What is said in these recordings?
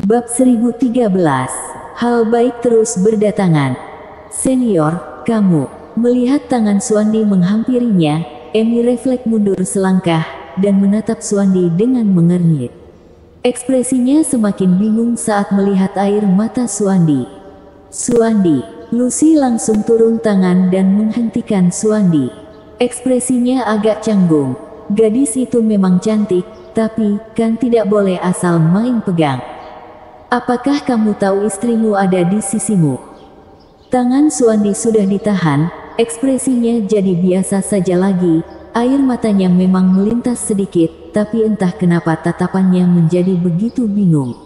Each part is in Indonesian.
Bab 1013. Hal baik terus berdatangan. Senior, kamu. Melihat tangan Suandi menghampirinya, Emi refleks mundur selangkah, dan menatap Suandi dengan mengernyit. Ekspresinya semakin bingung saat melihat air mata Suandi. Suandi. Lucy langsung turun tangan dan menghentikan Suandi. Ekspresinya agak canggung. Gadis itu memang cantik, tapi kan tidak boleh asal main pegang. Apakah kamu tahu istrimu ada di sisimu? Tangan Suandi sudah ditahan, ekspresinya jadi biasa saja lagi, air matanya memang melintas sedikit, tapi entah kenapa tatapannya menjadi begitu bingung.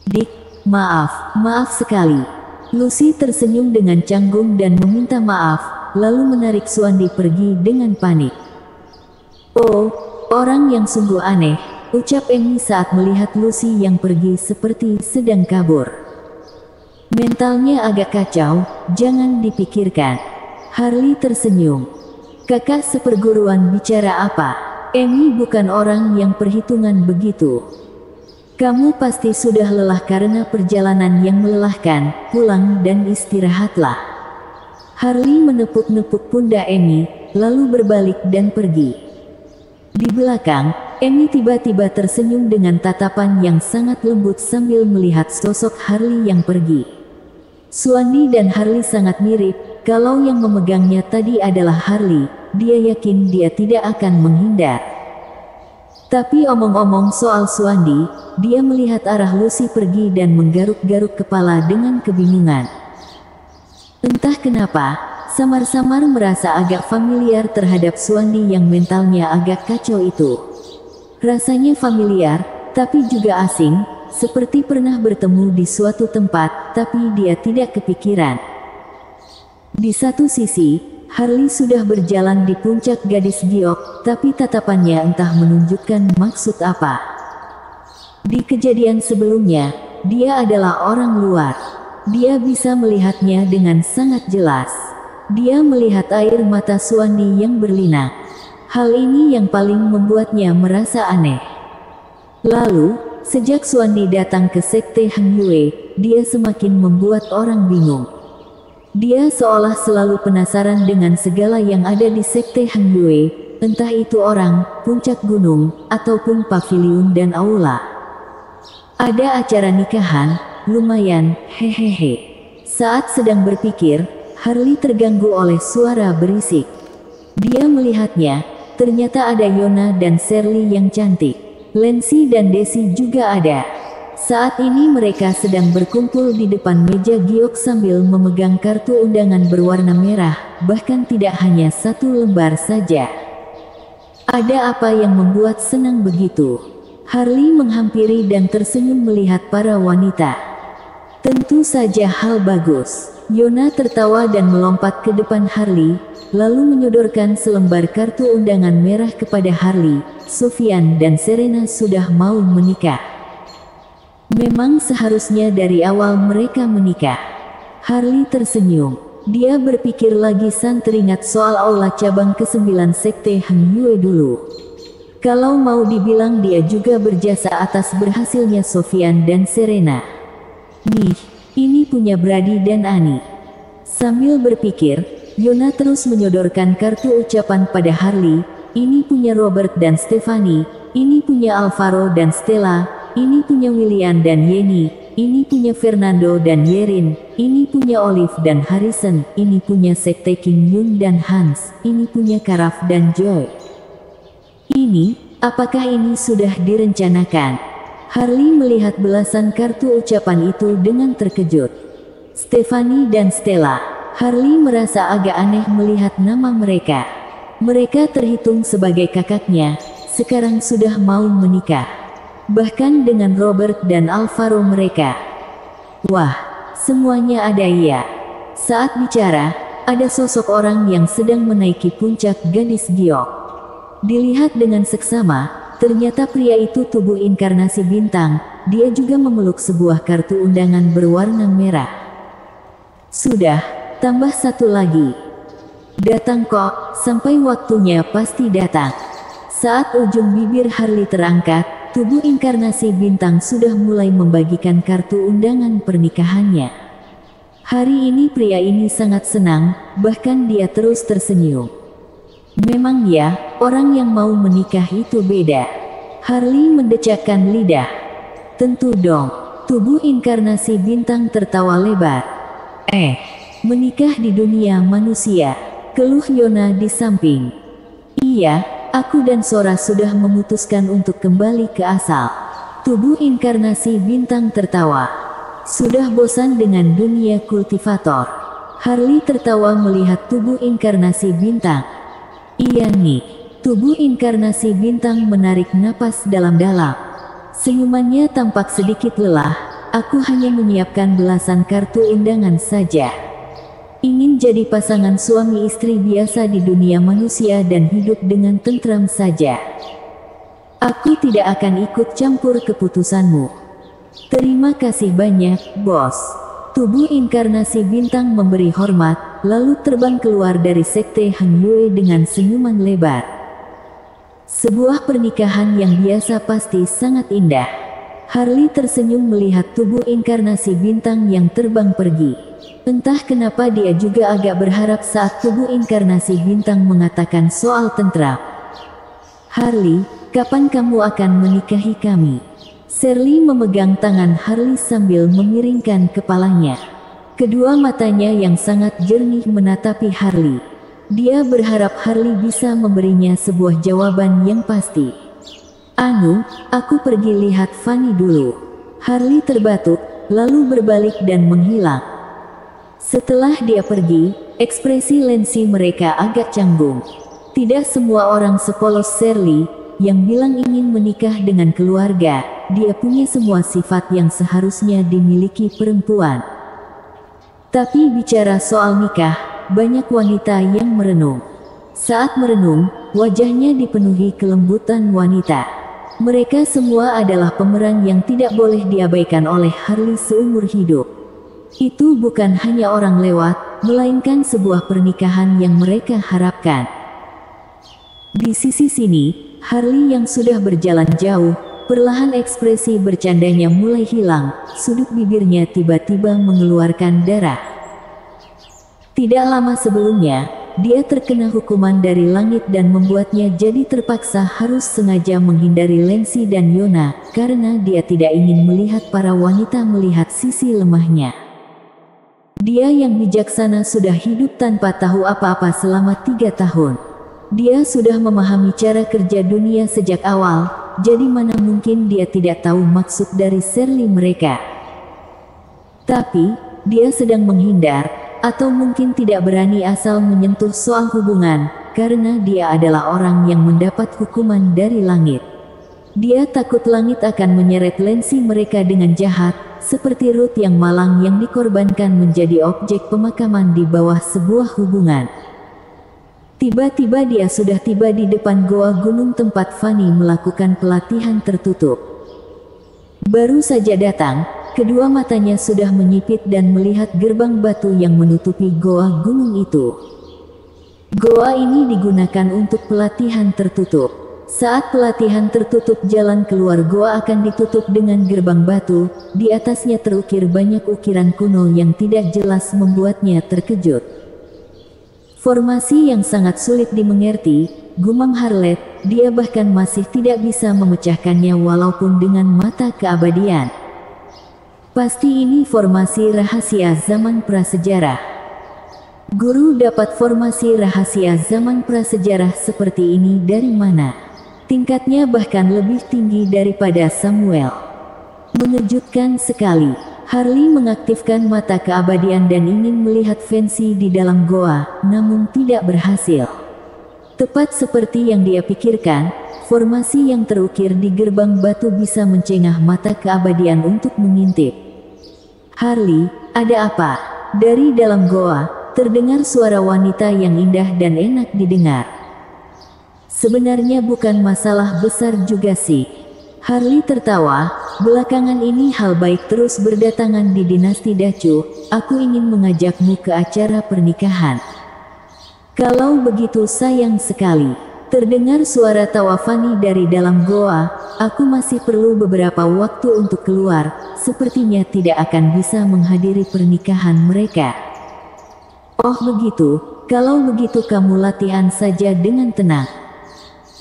Dik, maaf sekali. Lucy tersenyum dengan canggung dan meminta maaf, lalu menarik Suandi pergi dengan panik. Oh, orang yang sungguh aneh, ucap Emi saat melihat Lucy yang pergi seperti sedang kabur. Mentalnya agak kacau, jangan dipikirkan. Harley tersenyum. Kakak seperguruan bicara apa? Emi bukan orang yang perhitungan begitu. Kamu pasti sudah lelah karena perjalanan yang melelahkan, pulang dan istirahatlah. Harley menepuk-nepuk pundak Emi, lalu berbalik dan pergi. Di belakang, Emi tiba-tiba tersenyum dengan tatapan yang sangat lembut sambil melihat sosok Harley yang pergi. Suandi dan Harley sangat mirip, kalau yang memegangnya tadi adalah Harley, dia yakin dia tidak akan menghindar. Tapi omong-omong soal Suandi, dia melihat arah Lucy pergi dan menggaruk-garuk kepala dengan kebingungan. Entah kenapa, samar-samar merasa agak familiar terhadap Suandi yang mentalnya agak kacau itu. Rasanya familiar, tapi juga asing, seperti pernah bertemu di suatu tempat, tapi dia tidak kepikiran. Di satu sisi, Harley sudah berjalan di puncak gadis giok, tapi tatapannya entah menunjukkan maksud apa. Di kejadian sebelumnya, dia adalah orang luar. Dia bisa melihatnya dengan sangat jelas. Dia melihat air mata Suandi yang berlinang. Hal ini yang paling membuatnya merasa aneh. Lalu, sejak Suandi datang ke Sekte Heng Yue, dia semakin membuat orang bingung. Dia seolah selalu penasaran dengan segala yang ada di Sekte Heng Yue, entah itu orang, puncak gunung, ataupun paviliun dan aula. Ada acara nikahan, lumayan, hehehe. Saat sedang berpikir, Harley terganggu oleh suara berisik. Dia melihatnya, ternyata ada Yona dan Shirley yang cantik. Lancy dan Desi juga ada. Saat ini mereka sedang berkumpul di depan meja giok sambil memegang kartu undangan berwarna merah, bahkan tidak hanya satu lembar saja. Ada apa yang membuat senang begitu? Harley menghampiri dan tersenyum melihat para wanita. Tentu saja hal bagus. Yona tertawa dan melompat ke depan Harley, lalu menyodorkan selembar kartu undangan merah kepada Harley. Sufyan dan Serena sudah mau menikah. Memang seharusnya dari awal mereka menikah. Harley tersenyum. Dia berpikir lagi san teringat soal aula cabang ke-9 Sekte Heng Yue dulu. Kalau mau dibilang dia juga berjasa atas berhasilnya Sufyan dan Serena. Nih, ini punya Brady dan Annie. Sambil berpikir, Yona terus menyodorkan kartu ucapan pada Harley. Ini punya Robert dan Stephanie, ini punya Alvaro dan Stella, ini punya William dan Yenny, ini punya Fernando dan Yerin, ini punya Olive dan Harrison, ini punya Sekte Kim Yun dan Hans, ini punya Karaf dan Joy. Ini, apakah ini sudah direncanakan? Harley melihat belasan kartu ucapan itu dengan terkejut. Stephanie dan Stella. Harley merasa agak aneh melihat nama mereka. Mereka terhitung sebagai kakaknya, sekarang sudah mau menikah. Bahkan dengan Robert dan Alvaro mereka. Wah, semuanya ada ya. Saat bicara, ada sosok orang yang sedang menaiki puncak gadis giok. Dilihat dengan seksama, ternyata pria itu tubuh inkarnasi bintang, dia juga memeluk sebuah kartu undangan berwarna merah. Sudah, tambah satu lagi. Datang kok, sampai waktunya pasti datang. Saat ujung bibir Harley terangkat, tubuh inkarnasi bintang sudah mulai membagikan kartu undangan pernikahannya. Hari ini pria ini sangat senang, bahkan dia terus tersenyum. Memang ya, orang yang mau menikah itu beda. Harley mendecakkan lidah. Tentu dong, tubuh inkarnasi bintang tertawa lebar. Menikah di dunia manusia, keluh Yona di samping. Iya, aku dan Sora sudah memutuskan untuk kembali ke asal. Tubuh inkarnasi bintang tertawa. Sudah bosan dengan dunia kultivator. Harley tertawa melihat tubuh inkarnasi bintang. Iya nih, tubuh inkarnasi bintang menarik napas dalam-dalam. Senyumannya tampak sedikit lelah. Aku hanya menyiapkan belasan kartu undangan saja. Ingin jadi pasangan suami istri biasa di dunia manusia dan hidup dengan tentram saja. Aku tidak akan ikut campur keputusanmu. Terima kasih banyak, bos. Tubuh inkarnasi bintang memberi hormat, lalu terbang keluar dari sekte Hang Yue dengan senyuman lebar. Sebuah pernikahan yang biasa pasti sangat indah. Harley tersenyum melihat tubuh inkarnasi bintang yang terbang pergi. Entah kenapa dia juga agak berharap saat tubuh inkarnasi bintang mengatakan soal tentram. Harley, kapan kamu akan menikahi kami? Shirley memegang tangan Harley sambil memiringkan kepalanya. Kedua matanya yang sangat jernih menatapi Harley. Dia berharap Harley bisa memberinya sebuah jawaban yang pasti. Aku pergi lihat Fanny dulu. Harley terbatuk, lalu berbalik dan menghilang. Setelah dia pergi, ekspresi Lancy mereka agak canggung. Tidak semua orang sepolos Shirley, yang bilang ingin menikah dengan keluarga, dia punya semua sifat yang seharusnya dimiliki perempuan. Tapi bicara soal nikah, banyak wanita yang merenung. Saat merenung, wajahnya dipenuhi kelembutan wanita. Mereka semua adalah pemeran yang tidak boleh diabaikan oleh Harley seumur hidup. Itu bukan hanya orang lewat, melainkan sebuah pernikahan yang mereka harapkan. Di sisi sini, Harley yang sudah berjalan jauh, perlahan ekspresi bercandanya mulai hilang, sudut bibirnya tiba-tiba mengeluarkan darah. Tidak lama sebelumnya, dia terkena hukuman dari langit dan membuatnya jadi terpaksa harus sengaja menghindari Lancy dan Yona, karena dia tidak ingin melihat para wanita melihat sisi lemahnya. Dia yang bijaksana sudah hidup tanpa tahu apa-apa selama 3 tahun. Dia sudah memahami cara kerja dunia sejak awal, jadi mana mungkin dia tidak tahu maksud dari Shirley mereka. Tapi, dia sedang menghindar, atau mungkin tidak berani asal menyentuh soal hubungan, karena dia adalah orang yang mendapat hukuman dari langit. Dia takut langit akan menyeret Lancy mereka dengan jahat, seperti Ruth yang malang yang dikorbankan menjadi objek pemakaman di bawah sebuah hubungan. Tiba-tiba dia sudah tiba di depan goa gunung tempat Fanny melakukan pelatihan tertutup. Baru saja datang, kedua matanya sudah menyipit dan melihat gerbang batu yang menutupi goa gunung itu. Goa ini digunakan untuk pelatihan tertutup. Saat pelatihan tertutup, jalan keluar goa akan ditutup dengan gerbang batu, di atasnya terukir banyak ukiran kuno yang tidak jelas membuatnya terkejut. Formasi yang sangat sulit dimengerti, gumam Harlet, dia bahkan masih tidak bisa memecahkannya walaupun dengan mata keabadian. Pasti ini formasi rahasia zaman prasejarah. Guru dapat formasi rahasia zaman prasejarah seperti ini dari mana? Tingkatnya bahkan lebih tinggi daripada Samuel. Mengejutkan sekali. Harley mengaktifkan mata keabadian dan ingin melihat Fancy di dalam goa, namun tidak berhasil. Tepat seperti yang dia pikirkan, formasi yang terukir di gerbang batu bisa mencengah mata keabadian untuk mengintip. Harley, ada apa? Dari dalam goa, terdengar suara wanita yang indah dan enak didengar. Sebenarnya bukan masalah besar juga sih. Harley tertawa, belakangan ini hal baik terus berdatangan di dinasti Dacu, aku ingin mengajakmu ke acara pernikahan. Kalau begitu sayang sekali. Terdengar suara tawa Fanny dari dalam goa. Aku masih perlu beberapa waktu untuk keluar. Sepertinya tidak akan bisa menghadiri pernikahan mereka. Oh begitu, kalau begitu kamu latihan saja dengan tenang.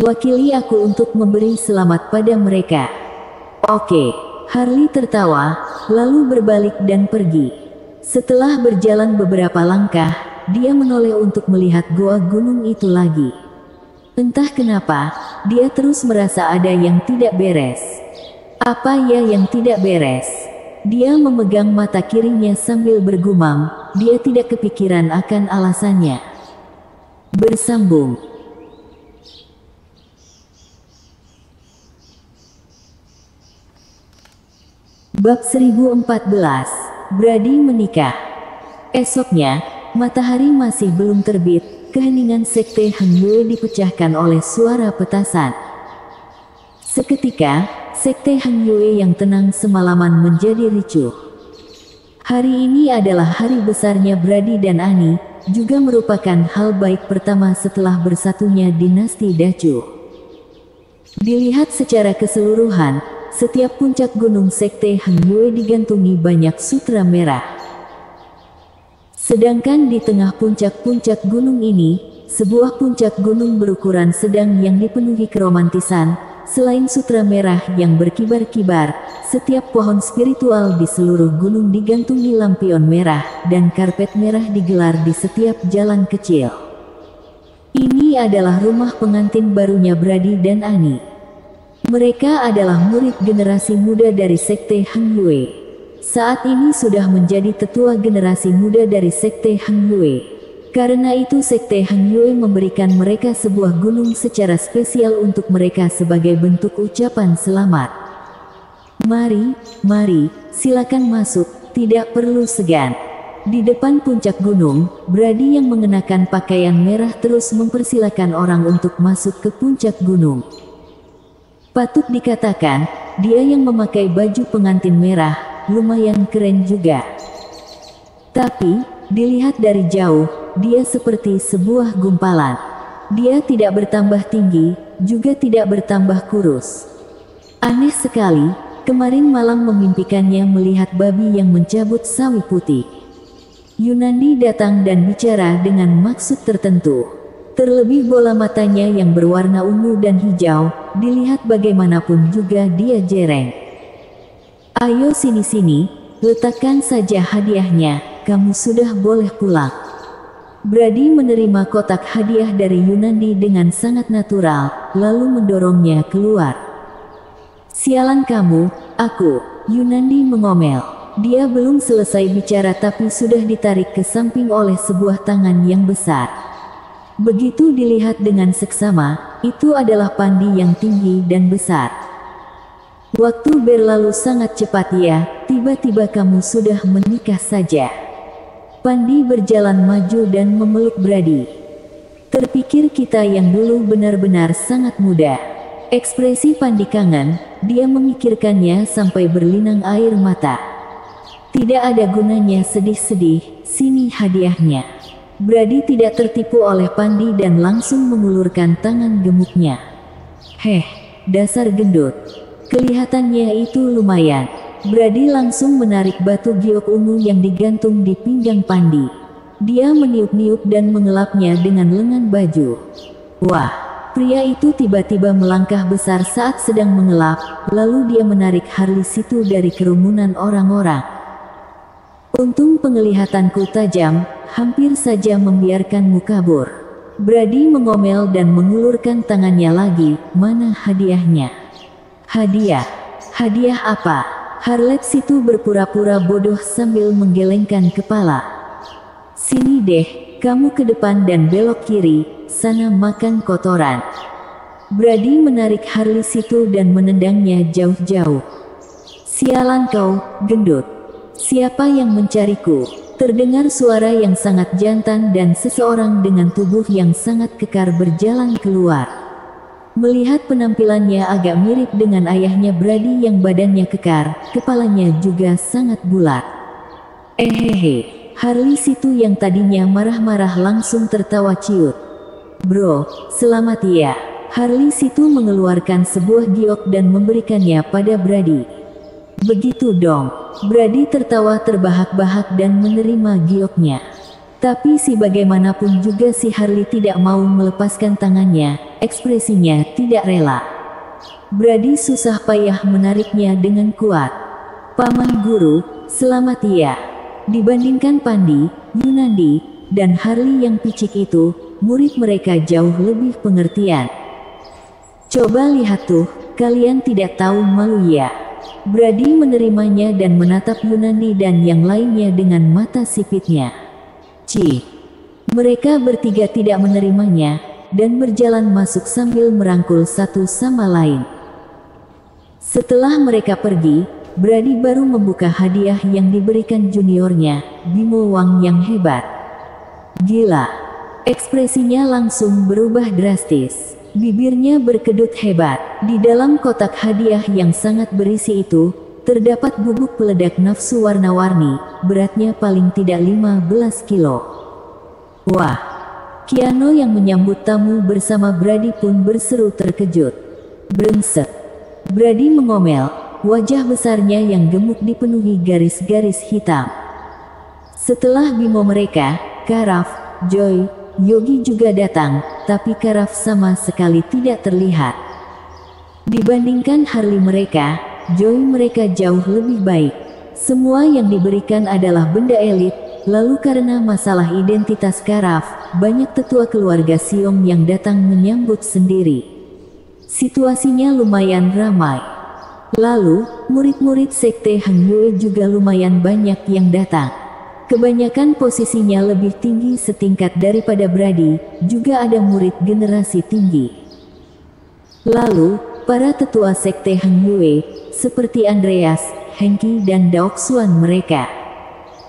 Wakili aku untuk memberi selamat pada mereka. Oke, Harley tertawa, lalu berbalik dan pergi. Setelah berjalan beberapa langkah, dia menoleh untuk melihat goa gunung itu lagi. Entah kenapa, dia terus merasa ada yang tidak beres. Apa ya yang tidak beres? Dia memegang mata kirinya sambil bergumam, dia tidak kepikiran akan alasannya. Bersambung. Bab 1014, Brady menikah. Esoknya, matahari masih belum terbit. Keheningan sekte Heng Yue dipecahkan oleh suara petasan. Seketika, sekte Heng Yue yang tenang semalaman menjadi ricuh. Hari ini adalah hari besarnya Brady dan Annie, juga merupakan hal baik pertama setelah bersatunya dinasti Dacu. Dilihat secara keseluruhan, setiap puncak gunung sekte Heng Yue digantungi banyak sutra merah. Sedangkan di tengah puncak-puncak gunung ini, sebuah puncak gunung berukuran sedang yang dipenuhi keromantisan, selain sutra merah yang berkibar-kibar, setiap pohon spiritual di seluruh gunung digantungi lampion merah, dan karpet merah digelar di setiap jalan kecil. Ini adalah rumah pengantin barunya Brady dan Annie. Mereka adalah murid generasi muda dari sekte Heng Yue. Saat ini sudah menjadi tetua generasi muda dari sekte Heng Yue. Karena itu sekte Heng Yue memberikan mereka sebuah gunung secara spesial untuk mereka sebagai bentuk ucapan selamat. Mari, silakan masuk, tidak perlu segan. Di depan puncak gunung, Brady yang mengenakan pakaian merah terus mempersilakan orang untuk masuk ke puncak gunung. Patut dikatakan, dia yang memakai baju pengantin merah, lumayan keren juga. Tapi, dilihat dari jauh, dia seperti sebuah gumpalan. Dia tidak bertambah tinggi, juga tidak bertambah kurus. Aneh sekali, kemarin malam memimpikannya melihat babi yang mencabut sawi putih. Yunandi datang dan bicara dengan maksud tertentu. Terlebih bola matanya yang berwarna ungu dan hijau, dilihat bagaimanapun juga dia jereng. Ayo sini-sini, letakkan saja hadiahnya, kamu sudah boleh pulang. Brady menerima kotak hadiah dari Yunandi dengan sangat natural, lalu mendorongnya keluar. Sialan kamu, aku, Yunandi mengomel. Dia belum selesai bicara tapi sudah ditarik ke samping oleh sebuah tangan yang besar. Begitu dilihat dengan seksama, itu adalah Pandi yang tinggi dan besar. Waktu berlalu sangat cepat ya, tiba-tiba kamu sudah menikah saja. Pandi berjalan maju dan memeluk Brady. Terpikir kita yang dulu benar-benar sangat muda. Ekspresi Pandi kangen, dia memikirkannya sampai berlinang air mata. Tidak ada gunanya sedih-sedih, sini hadiahnya. Brady tidak tertipu oleh Pandi dan langsung mengulurkan tangan gemuknya. Dasar gendut. Kelihatannya itu lumayan. Brady langsung menarik batu giok ungu yang digantung di pinggang Pandi. Dia meniup-niup dan mengelapnya dengan lengan baju. Wah, pria itu tiba-tiba melangkah besar saat sedang mengelap, lalu dia menarik Harley situ dari kerumunan orang-orang. Untung penglihatanku tajam, hampir saja membiarkanmu kabur. Brady mengomel dan mengulurkan tangannya lagi, mana hadiahnya? Hadiah apa? Harlet situ berpura-pura bodoh sambil menggelengkan kepala. Sini deh, kamu ke depan dan belok kiri, sana makan kotoran. Brady menarik Harley situ dan menendangnya jauh-jauh. Sialan kau, gendut. Siapa yang mencariku? Terdengar suara yang sangat jantan dan seseorang dengan tubuh yang sangat kekar berjalan keluar. Melihat penampilannya agak mirip dengan ayahnya Brady yang badannya kekar, kepalanya juga sangat bulat. Harley situ yang tadinya marah-marah langsung tertawa ciut. Bro, selamat ya. Harley situ mengeluarkan sebuah giok dan memberikannya pada Brady. Begitu dong. Brady tertawa terbahak-bahak dan menerima gioknya. Tapi si bagaimanapun juga si Harley tidak mau melepaskan tangannya, ekspresinya tidak rela. Brady susah payah menariknya dengan kuat. Paman guru, selamat ya. Dibandingkan Pandi, Yunandi, dan Harley yang picik itu, murid mereka jauh lebih pengertian. Coba lihat tuh, kalian tidak tahu malu ya. Brady menerimanya dan menatap Yunandi dan yang lainnya dengan mata sipitnya. Mereka bertiga tidak menerimanya, dan berjalan masuk sambil merangkul satu sama lain. Setelah mereka pergi, Brady baru membuka hadiah yang diberikan juniornya, Bimo Wang yang hebat. Gila. Ekspresinya langsung berubah drastis. Bibirnya berkedut hebat. Di dalam kotak hadiah yang sangat berisi itu, terdapat bubuk peledak nafsu warna-warni, beratnya paling tidak 15 kilo. Wah. Keanu yang menyambut tamu bersama Brady pun berseru terkejut. Brengsek. Brady mengomel, wajah besarnya yang gemuk dipenuhi garis-garis hitam. Setelah Bimo mereka, Karaf, Joy, Yogi juga datang, tapi Karaf sama sekali tidak terlihat. Dibandingkan Harley mereka, Joy mereka jauh lebih baik. Semua yang diberikan adalah benda elit, lalu karena masalah identitas Karaf, banyak tetua keluarga Siong yang datang menyambut sendiri. Situasinya lumayan ramai. Lalu, murid-murid sekte Hang Yue juga lumayan banyak yang datang. Kebanyakan posisinya lebih tinggi setingkat daripada Brady, juga ada murid generasi tinggi. Lalu, para tetua sekte Hang Yue, seperti Andreas, Hengki dan Daoxuan mereka.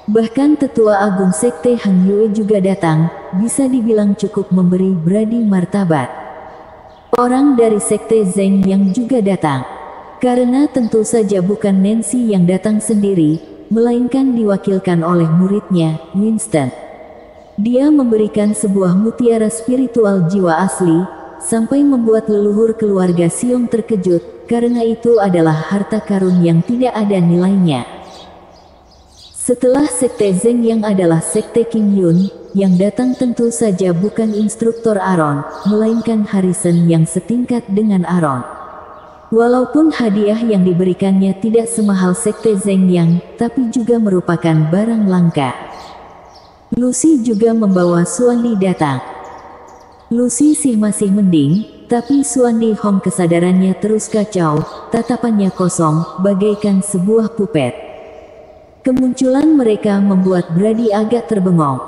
Bahkan tetua agung sekte Hang Yue juga datang, bisa dibilang cukup memberi Brady martabat. Orang dari sekte Zeng yang juga datang. Karena tentu saja bukan Nancy yang datang sendiri, melainkan diwakilkan oleh muridnya, Winston. Dia memberikan sebuah mutiara spiritual jiwa asli, sampai membuat leluhur keluarga Siong terkejut, karena itu adalah harta karun yang tidak ada nilainya. Setelah sekte Zeng yang adalah sekte King Yun, yang datang tentu saja bukan instruktur Aaron, melainkan Harrison yang setingkat dengan Aaron. Walaupun hadiah yang diberikannya tidak semahal sekte Zeng Yang, tapi juga merupakan barang langka. Lucy juga membawa Suandi datang. Lucy sih masih mending, tapi Suandi Hong kesadarannya terus kacau, tatapannya kosong, bagaikan sebuah pupet. Kemunculan mereka membuat Brady agak terbengong.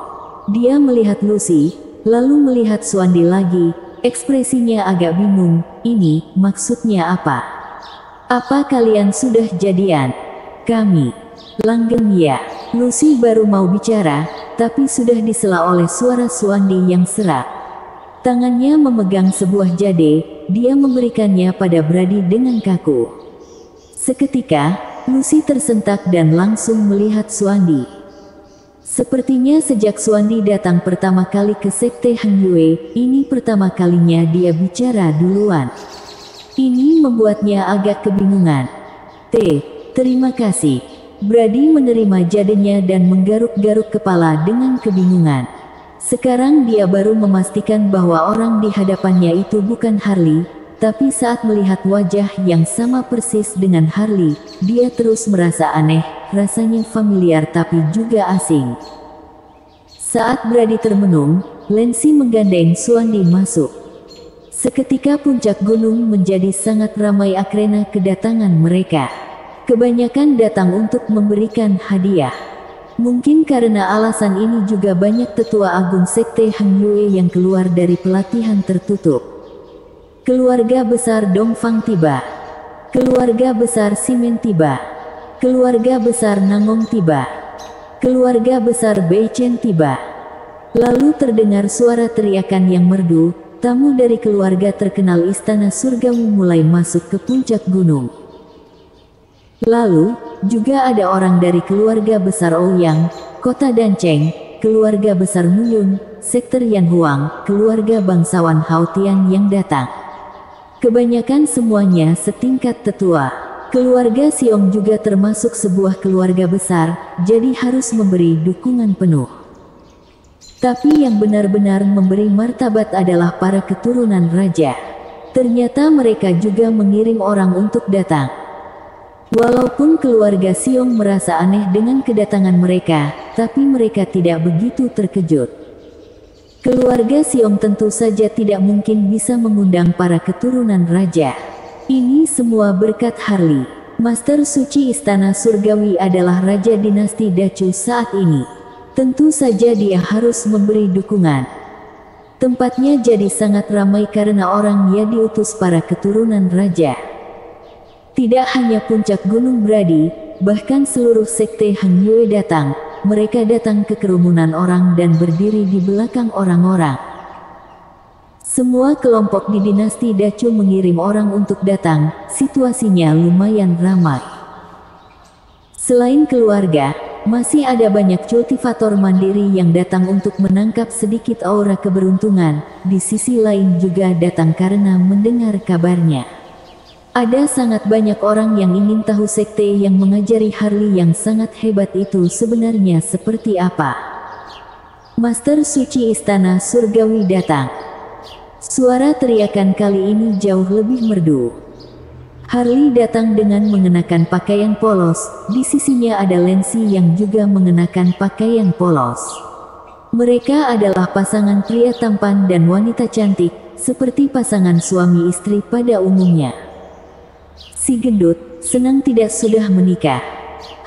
Dia melihat Lucy, lalu melihat Suandi lagi. Ekspresinya agak bingung, ini maksudnya apa? Apa kalian sudah jadian? Kami. Langgeng ya. Lucy baru mau bicara, tapi sudah disela oleh suara Suandi yang serak. Tangannya memegang sebuah jade, dia memberikannya pada Brady dengan kaku. Seketika, Lucy tersentak dan langsung melihat Suandi. Sepertinya sejak Suandi datang pertama kali ke sekte Hang Yue, ini pertama kalinya dia bicara duluan. Ini membuatnya agak kebingungan. Terima kasih. Brady menerima jadenya dan menggaruk-garuk kepala dengan kebingungan. Sekarang dia baru memastikan bahwa orang di hadapannya itu bukan Harley, tapi saat melihat wajah yang sama persis dengan Harley, dia terus merasa aneh. Rasanya familiar tapi juga asing. Saat Brady termenung, Lancy menggandeng Suandi masuk. Seketika puncak gunung menjadi sangat ramai akrena kedatangan mereka. Kebanyakan datang untuk memberikan hadiah. Mungkin karena alasan ini juga banyak tetua agung sekte Hang Yue yang keluar dari pelatihan tertutup. Keluarga besar Dongfang tiba. Keluarga besar Simen tiba. Keluarga besar Nangong tiba. Keluarga besar Beichen tiba. Lalu terdengar suara teriakan yang merdu, tamu dari keluarga terkenal istana surgawi mulai masuk ke puncak gunung. Lalu, juga ada orang dari keluarga besar Ouyang, kota Danceng, keluarga besar Muyun, sektor Yan Huang, keluarga bangsawan Haotian yang datang. Kebanyakan semuanya setingkat tetua. Keluarga Xiong juga termasuk sebuah keluarga besar, jadi harus memberi dukungan penuh. Tapi yang benar-benar memberi martabat adalah para keturunan raja. Ternyata mereka juga mengirim orang untuk datang. Walaupun keluarga Xiong merasa aneh dengan kedatangan mereka, tapi mereka tidak begitu terkejut. Keluarga Xiong tentu saja tidak mungkin bisa mengundang para keturunan raja. Ini semua berkat Harley. Master suci Istana Surgawi adalah raja dinasti Dacu saat ini. Tentu saja dia harus memberi dukungan. Tempatnya jadi sangat ramai karena orang yang diutus para keturunan raja. Tidak hanya puncak Gunung Bradi, bahkan seluruh sekte Han Yue datang. Mereka datang ke kerumunan orang dan berdiri di belakang orang-orang. Semua kelompok di dinasti Dacu mengirim orang untuk datang, situasinya lumayan ramai. Selain keluarga, masih ada banyak cultivator mandiri yang datang untuk menangkap sedikit aura keberuntungan, di sisi lain juga datang karena mendengar kabarnya. Ada sangat banyak orang yang ingin tahu sekte yang mengajari Harley yang sangat hebat itu sebenarnya seperti apa. Master suci Istana Surgawi datang. Suara teriakan kali ini jauh lebih merdu. Harley datang dengan mengenakan pakaian polos, di sisinya ada Lancy yang juga mengenakan pakaian polos. Mereka adalah pasangan pria tampan dan wanita cantik, seperti pasangan suami istri pada umumnya. Si gendut, senang tidak sudah menikah.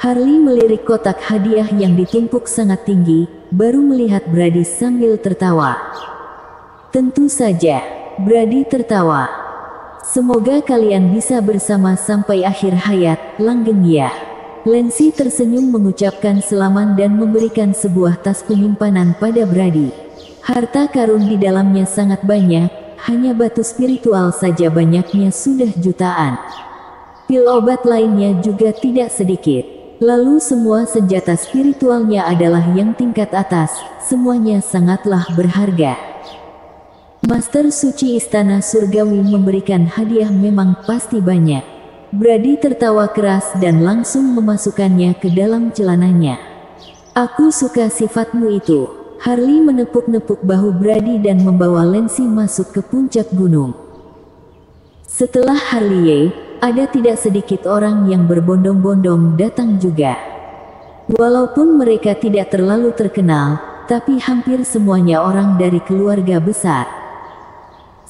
Harley melirik kotak hadiah yang ditumpuk sangat tinggi, baru melihat Brady sambil tertawa. Tentu saja, Brady tertawa. Semoga kalian bisa bersama sampai akhir hayat, langgeng ya. Lancy tersenyum mengucapkan selamat dan memberikan sebuah tas penyimpanan pada Brady. Harta karun di dalamnya sangat banyak, hanya batu spiritual saja banyaknya sudah jutaan. Pil obat lainnya juga tidak sedikit. Lalu semua senjata spiritualnya adalah yang tingkat atas, semuanya sangatlah berharga. Master suci Istana Surgawi memberikan hadiah memang pasti banyak. Brady tertawa keras dan langsung memasukkannya ke dalam celananya. Aku suka sifatmu itu. Harley menepuk-nepuk bahu Brady dan membawa Lancy masuk ke puncak gunung. Setelah Harley, ada tidak sedikit orang yang berbondong-bondong datang juga. Walaupun mereka tidak terlalu terkenal, tapi hampir semuanya orang dari keluarga besar.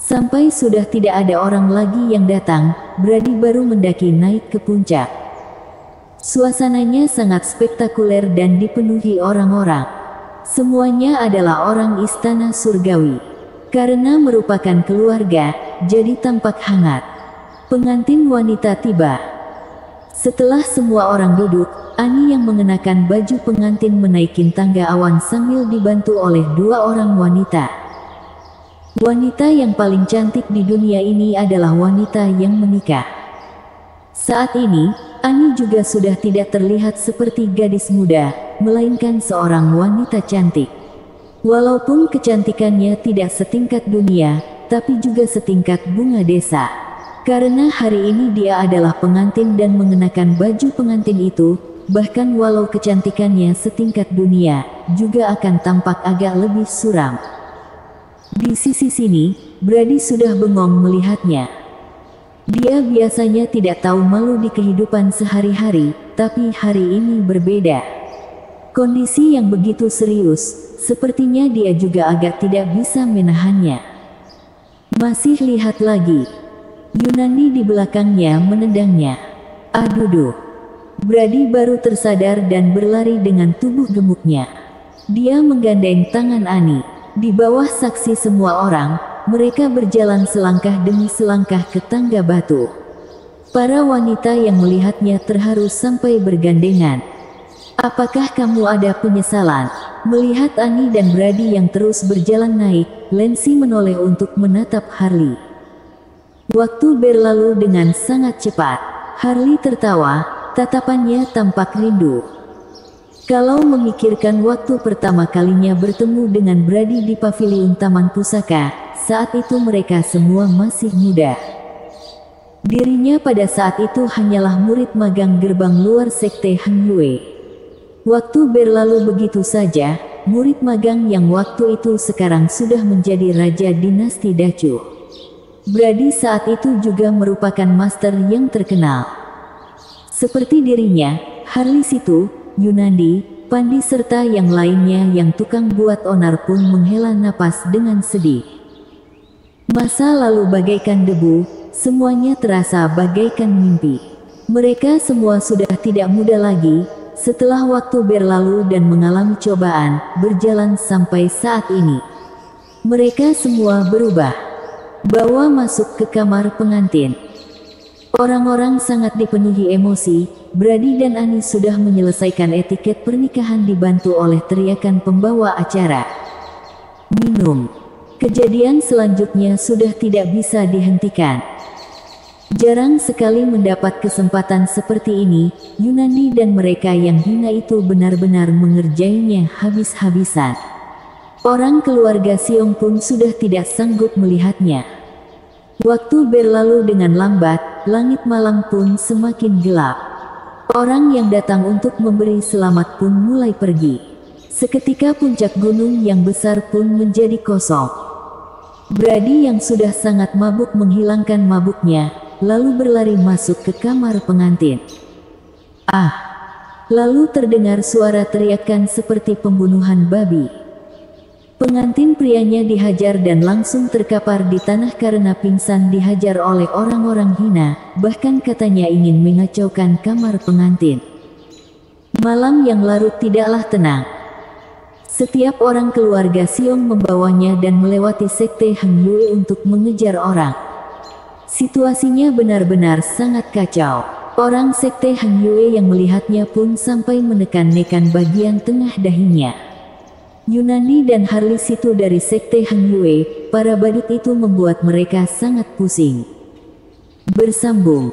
Sampai sudah tidak ada orang lagi yang datang, Brady baru mendaki naik ke puncak. Suasananya sangat spektakuler dan dipenuhi orang-orang. Semuanya adalah orang Istana Surgawi. Karena merupakan keluarga, jadi tampak hangat. Pengantin wanita tiba. Setelah semua orang duduk, Annie yang mengenakan baju pengantin menaikin tangga awan sambil dibantu oleh dua orang wanita. Wanita yang paling cantik di dunia ini adalah wanita yang menikah. Saat ini, Annie juga sudah tidak terlihat seperti gadis muda, melainkan seorang wanita cantik. Walaupun kecantikannya tidak setingkat dunia, tapi juga setingkat bunga desa. Karena hari ini dia adalah pengantin dan mengenakan baju pengantin itu, bahkan walau kecantikannya setingkat dunia, juga akan tampak agak lebih suram. Di sisi sini, Brady sudah bengong melihatnya. Dia biasanya tidak tahu malu di kehidupan sehari-hari, tapi hari ini berbeda. Kondisi yang begitu serius, sepertinya dia juga agak tidak bisa menahannya. Masih lihat lagi. Yunani di belakangnya menendangnya. Aduh. Brady baru tersadar dan berlari dengan tubuh gemuknya. Dia menggandeng tangan Annie. Di bawah saksi semua orang, mereka berjalan selangkah demi selangkah ke tangga batu. Para wanita yang melihatnya terharu sampai bergandengan. Apakah kamu ada penyesalan? Melihat Annie dan Brady yang terus berjalan naik, Lancy menoleh untuk menatap Harley. Waktu berlalu dengan sangat cepat. Harley tertawa, tatapannya tampak rindu. Kalau memikirkan waktu pertama kalinya bertemu dengan Brady di paviliun Taman Pusaka, saat itu mereka semua masih muda. Dirinya pada saat itu hanyalah murid magang gerbang luar sekte Han Yue. Waktu berlalu begitu saja, murid magang yang waktu itu sekarang sudah menjadi raja dinasti Dacu. Brady saat itu juga merupakan master yang terkenal. Seperti dirinya, Harley Situ, Yunandi, Pandi serta yang lainnya yang tukang buat onar pun menghela napas dengan sedih. Masa lalu bagaikan debu, semuanya terasa bagaikan mimpi. Mereka semua sudah tidak muda lagi, setelah waktu berlalu dan mengalami cobaan, berjalan sampai saat ini. Mereka semua berubah. Bawa masuk ke kamar pengantin. Orang-orang sangat dipenuhi emosi. Brady dan Annie sudah menyelesaikan etiket pernikahan dibantu oleh teriakan pembawa acara. Minum. Kejadian selanjutnya sudah tidak bisa dihentikan. Jarang sekali mendapat kesempatan seperti ini. Yunani dan mereka yang hina itu benar-benar mengerjainya habis-habisan. Orang keluarga Siong pun sudah tidak sanggup melihatnya. Waktu berlalu dengan lambat, langit malam pun semakin gelap. Orang yang datang untuk memberi selamat pun mulai pergi. Seketika puncak gunung yang besar pun menjadi kosong. Brady yang sudah sangat mabuk menghilangkan mabuknya, lalu berlari masuk ke kamar pengantin. Ah! Lalu terdengar suara teriakan seperti pembunuhan babi. Pengantin prianya dihajar dan langsung terkapar di tanah karena pingsan dihajar oleh orang-orang hina, bahkan katanya ingin mengacaukan kamar pengantin. Malam yang larut tidaklah tenang. Setiap orang keluarga Siong membawanya dan melewati sekte Han Yue untuk mengejar orang. Situasinya benar-benar sangat kacau. Orang sekte Han Yue yang melihatnya pun sampai menekan-nekan bagian tengah dahinya. Yunani dan Harley Situ dari sekte Han Yue, para badut itu membuat mereka sangat pusing. Bersambung.